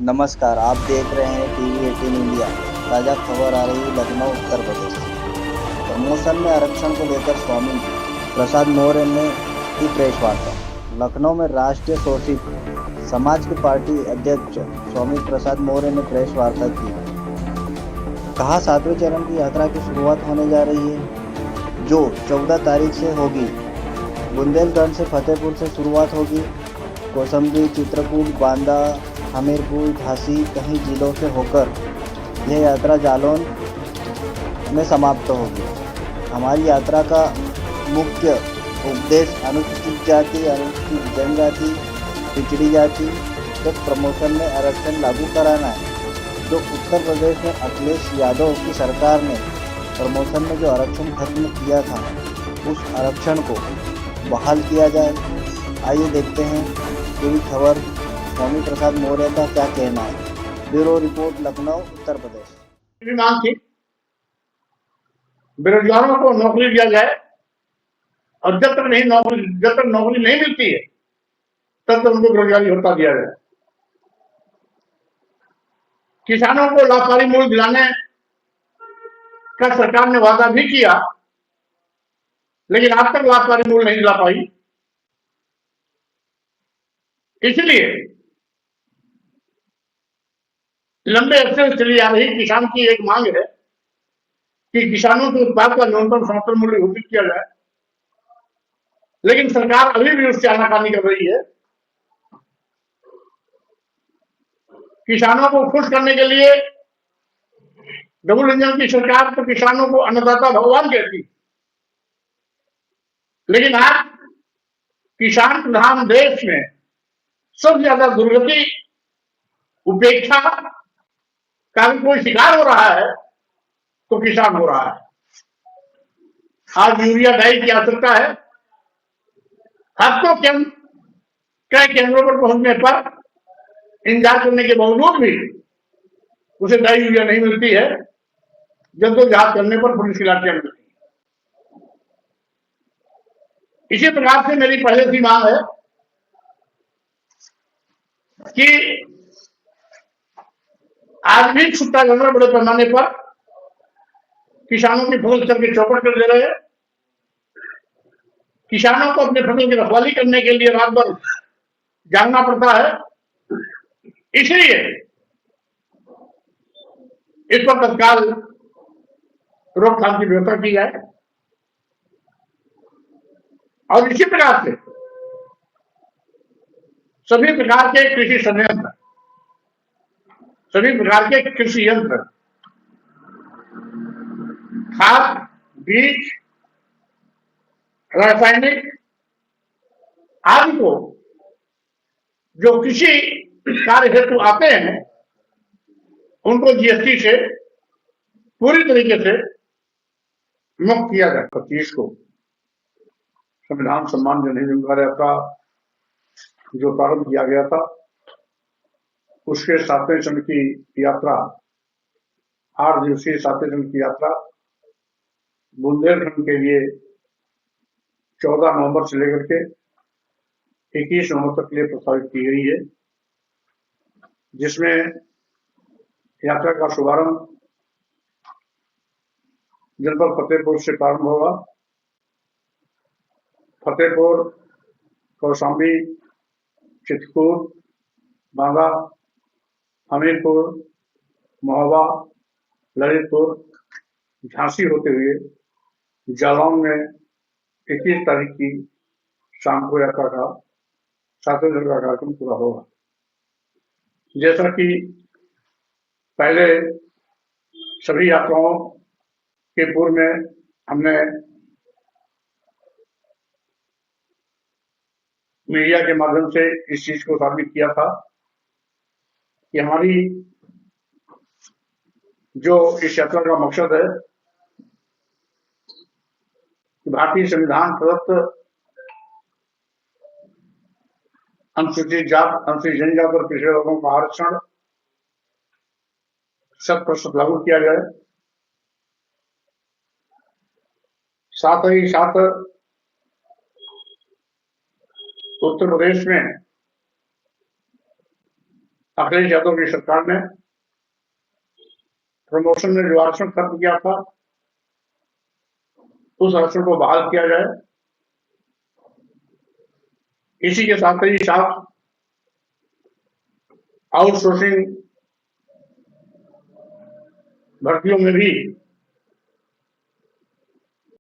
नमस्कार, आप देख रहे हैं टीवी 18 इंडिया। ताज़ा खबर आ रही है लखनऊ उत्तर प्रदेश से। प्रमोशन में आरक्षण को लेकर स्वामी प्रसाद मौर्य ने की प्रेस वार्ता। लखनऊ में राष्ट्रीय शोषित समाज के पार्टी अध्यक्ष स्वामी प्रसाद मौर्य ने प्रेस वार्ता की। कहा 7वें चरण की यात्रा की शुरुआत होने जा रही है, जो 14 तारीख से होगी। बुंदेलखंड से फतेहपुर से शुरुआत होगी। कौशाम्बी, चित्रकूट, बांदा, हमीरपुर, झांसी कई जिलों से होकर यह यात्रा जालौन में समाप्त होगी। हमारी यात्रा का मुख्य उद्देश्य अनुसूचित जाति, अनुसूचित जनजाति, पिछड़ी जाति तक प्रमोशन में आरक्षण लागू कराना है। जो उत्तर प्रदेश में अखिलेश यादव की सरकार ने प्रमोशन में जो आरक्षण खत्म किया था, उस आरक्षण को बहाल किया जाए। आइए देखते हैं पूरी खबर। स्वामी प्रसाद मौर्य का क्या कहना है। Bureau report, Lucknow Uttar Pradesh. मांग थी बेरोजगारों को नौकरी दिया जाए, और जब तक नौकरी नहीं मिलती है तब तक उनको बेरोजगारी भत्ता दिया जाए। किसानों को लाभकारी मूल्य दिलाने का सरकार ने वादा भी किया, लेकिन आज तक लाभकारी मूल्य नहीं दिला पाई। इसलिए लंबे अरसे से चली आ रही किसान की एक मांग है कि किसानों के उत्पाद का न्यूनतम समर्थन मूल्य घोषित किया जाए, लेकिन सरकार अभी भी उससे आनाकानी कर रही है। किसानों को खुश करने के लिए डबल इंजन की सरकार तो किसानों को अन्नदाता भगवान कहती, लेकिन आज किसान प्रधान देश में सबसे ज्यादा दुर्गति, उपेक्षा का भी कोई शिकार हो रहा है तो किसान हो रहा है। आज यूरिया डाई की आवश्यकता है। हफ्तों कई केंद्रों पर पहुंचने पर इंतजार करने के बावजूद भी उसे डाई यूरिया नहीं मिलती है। जद्दोजहद करने पर पुलिस की लाठियां मिलती है। इसी प्रकार से मेरी पहले से मांग है कि आज भी छुट्टा जनरल बड़े पैमाने पर किसानों की फसल चल के चौपट कर दे रहे हैं। किसानों को अपने फसल की रखवाली करने के लिए रात भर जागना पड़ता है। इसलिए इस पर तत्काल रोकथाम की व्यवस्था की जाए। और इसी प्रकार से सभी प्रकार के कृषि संयंत्र, सभी प्रकार के कृषि यंत्र, खाद, बीज, रासायनिक आदि को जो कृषि कार्य हेतु आते हैं, उनको जीएसटी से पूरी तरीके से मुक्त किया जाए। 25 को संविधान सम्मान जनहित यात्रा जो प्रारंभ किया गया था, उसके 7वें चरण की यात्रा, 8 दिवसीय 7वें चरण की यात्रा बुंदेलखंड के लिए 14 नवंबर से लेकर के 21 नवंबर तक के लिए प्रस्तावित की गई है, जिसमें यात्रा का शुभारंभ जनपद फतेहपुर से प्रारंभ होगा। फतेहपुर, कौशाम्बी, चित्रकूट, बांदा, हमीरपुर, महोबा, ललितपुर, झांसी होते हुए जालौन में 21 तारीख की शाम को यात्रा का 7वें चरण का कार्यक्रम पूरा होगा। जैसा कि पहले सभी यात्राओं के पूर्व में हमने मीडिया के माध्यम से इस चीज को साबित किया था कि हमारी जो इस यात्रा का मकसद है कि भारतीय संविधान प्रदत्त अनुसूचित जात, अनुसूचित जनजाति और पिछड़े वर्गों का आरक्षण 100% लागू किया जाए। साथ ही साथ उत्तर प्रदेश में अखिलेश यादव की सरकार ने प्रमोशन में जो आरक्षण खत्म किया था उस आरक्षण को बहाल किया जाए। इसी के साथ ही साथ आउटसोर्सिंग भर्तियों में भी